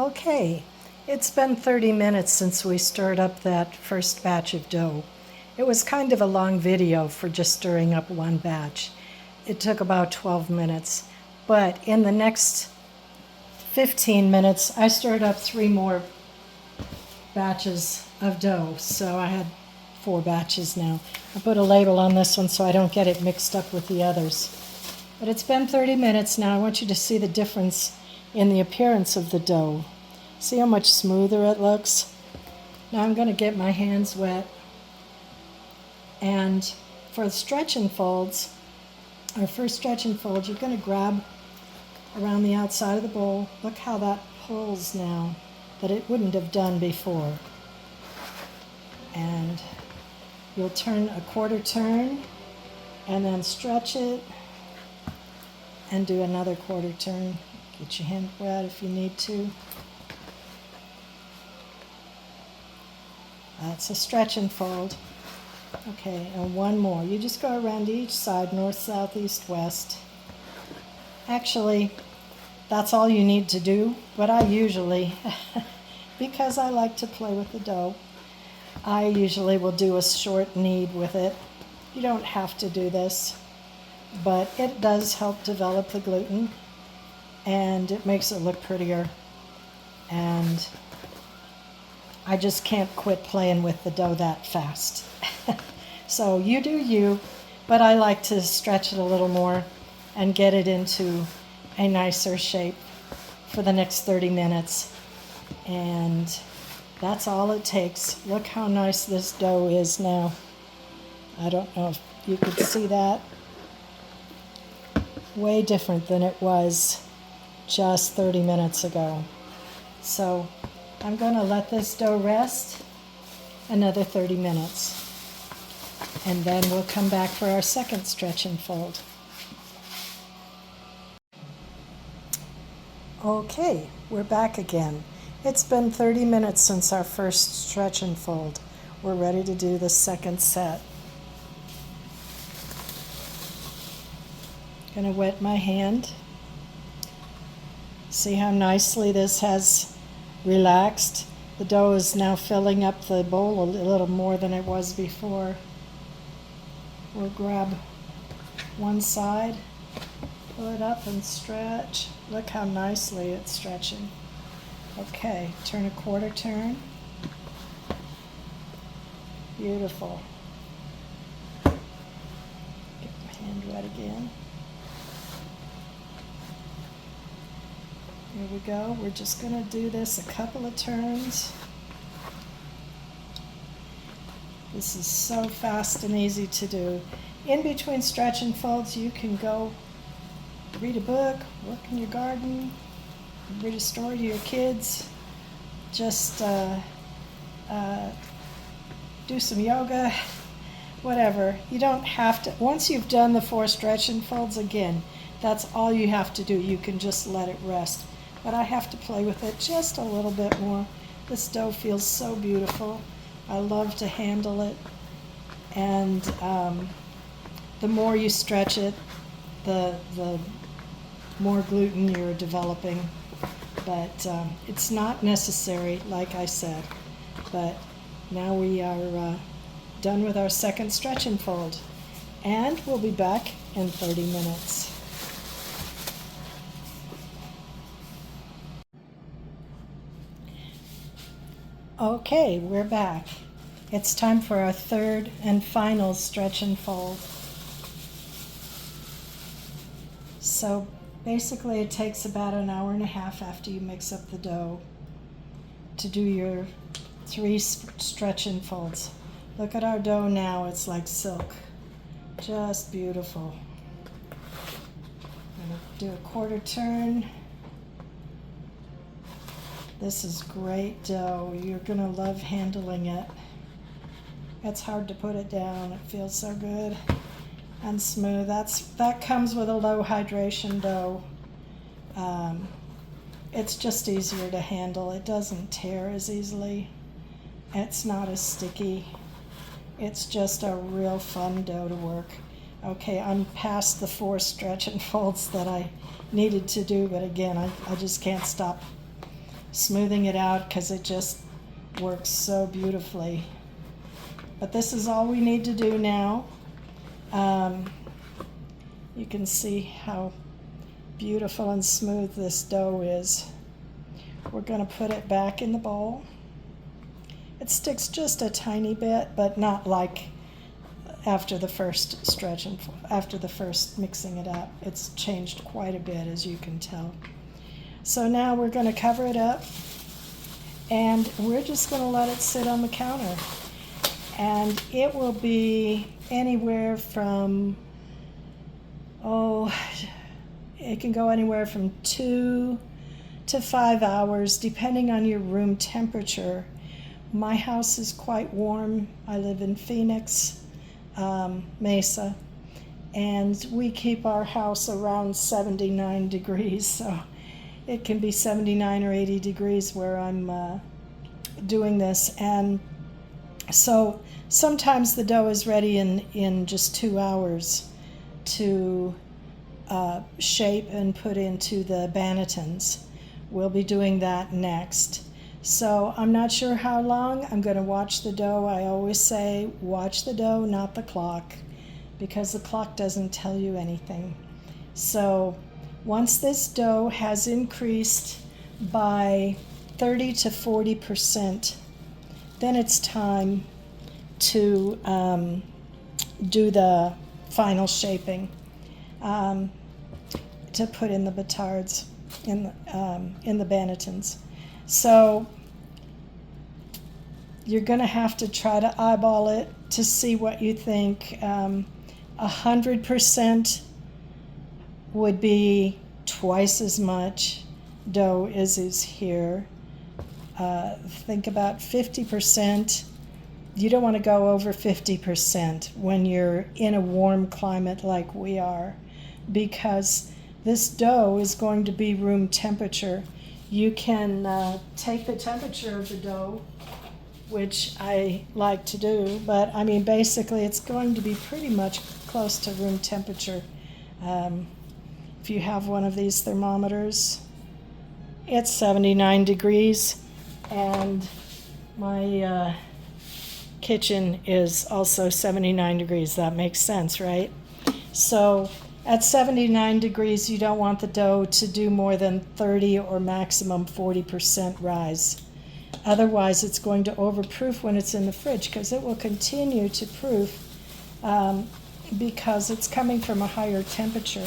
Okay, it's been 30 minutes since we stirred up that first batch of dough. It was kind of a long video for just stirring up one batch. It took about 12 minutes, but in the next 15 minutes, I stirred up 3 more batches of dough, so I had 4 batches now. I put a label on this one so I don't get it mixed up with the others. But it's been 30 minutes now. I want you to see the difference in the appearance of the dough. See how much smoother it looks? Now I'm going to get my hands wet. And for the stretch and folds, our first stretch and fold, you're going to grab around the outside of the bowl. Look how that pulls now that it wouldn't have done before. And you'll turn a quarter turn and then stretch it and do another quarter turn. Get your hand wet if you need to. That's a stretch and fold. Okay, and one more. You just go around each side, north, south, east, west. Actually, that's all you need to do, but I usually, because I like to play with the dough, I usually will do a short knead with it. You don't have to do this, but it does help develop the gluten, and it makes it look prettier. And I just can't quit playing with the dough that fast. So you do you, but I like to stretch it a little more and get it into a nicer shape for the next 30 minutes. And that's all it takes. Look how nice this dough is now. I don't know if you could see that. Way different than it was just 30 minutes ago. So I'm going to let this dough rest another 30 minutes. And then we'll come back for our second stretch and fold. Okay, we're back again. It's been 30 minutes since our first stretch and fold. We're ready to do the second set. Gonna wet my hand. See how nicely this has relaxed? The dough is now filling up the bowl a little more than it was before. We'll grab one side, pull it up and stretch. Look how nicely it's stretching. Okay, turn a quarter turn. Beautiful. Get my hand wet again. Here we go. We're just going to do this a couple of turns. This is so fast and easy to do. In between stretch and folds, you can go read a book, work in your garden, read a story to your kids, just do some yoga, whatever. You don't have to, once you've done the 4 stretch and folds again, that's all you have to do. You can just let it rest. But I have to play with it just a little bit more. This dough feels so beautiful. I love to handle it. And the more you stretch it, the more gluten you're developing. But it's not necessary, like I said. But now we are done with our second stretch and fold. And we'll be back in 30 minutes. Okay, we're back. It's time for our third and final stretch and fold. So basically it takes about an hour and a half after you mix up the dough to do your 3 stretch and folds. Look at our dough now, it's like silk. Just beautiful. I'm going to do a quarter turn. This is great dough. You're going to love handling it. It's hard to put it down. It feels so good and smooth. That comes with a low hydration dough. It's just easier to handle. It doesn't tear as easily. It's not as sticky. It's just a real fun dough to work. Okay, I'm past the 4 stretch and folds that I needed to do, but again, I just can't stop smoothing it out because it just works so beautifully. But this is all we need to do now. You can see how beautiful and smooth this dough is. We're going to put it back in the bowl. It sticks just a tiny bit, but not like after the first stretch and after the first mixing it up. It's changed quite a bit, as you can tell. So now we're going to cover it up, and we're just going to let it sit on the counter. And it will be anywhere from, it can go anywhere from 2 to 5 hours, depending on your room temperature. My house is quite warm. I live in Phoenix, Mesa, and we keep our house around 79 degrees, so it can be 79 or 80 degrees where I'm doing this. And so sometimes the dough is ready in just 2 hours to shape and put into the bannetons. We'll be doing that next. So I'm not sure how long. I'm going to watch the dough. I always say watch the dough, not the clock, because the clock doesn't tell you anything. So once this dough has increased by 30 to 40%, then it's time to do the final shaping, to put in the batards, in the bannetons. So you're going to have to try to eyeball it to see what you think. 100% would be twice as much dough as is here. Think about 50%. You don't want to go over 50% when you're in a warm climate like we are, because this dough is going to be room temperature. You can take the temperature of the dough, which I like to do, but I mean basically it's going to be pretty much close to room temperature. If you have one of these thermometers, it's 79 degrees, and my kitchen is also 79 degrees. That makes sense, right? So at 79 degrees, you don't want the dough to do more than 30 or maximum 40% rise. Otherwise, it's going to overproof when it's in the fridge, because it will continue to proof because it's coming from a higher temperature.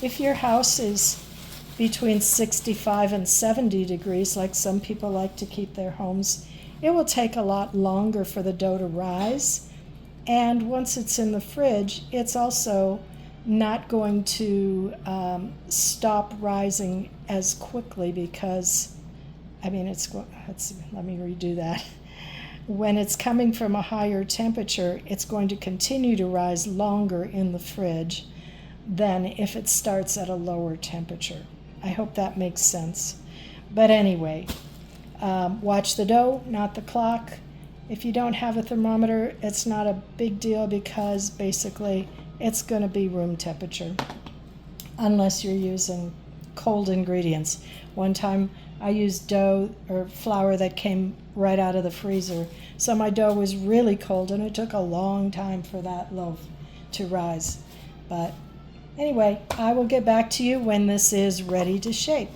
If your house is between 65 and 70 degrees, like some people like to keep their homes, it will take a lot longer for the dough to rise. And once it's in the fridge, it's also not going to stop rising as quickly, because, I mean, let me redo that. When it's coming from a higher temperature, it's going to continue to rise longer in the fridge than if it starts at a lower temperature. I hope that makes sense. But anyway, watch the dough, not the clock. If you don't have a thermometer, it's not a big deal, because basically it's going to be room temperature unless you're using cold ingredients. One time I used dough or flour that came right out of the freezer, so my dough was really cold, and it took a long time for that loaf to rise. But anyway, I will get back to you when this is ready to shape.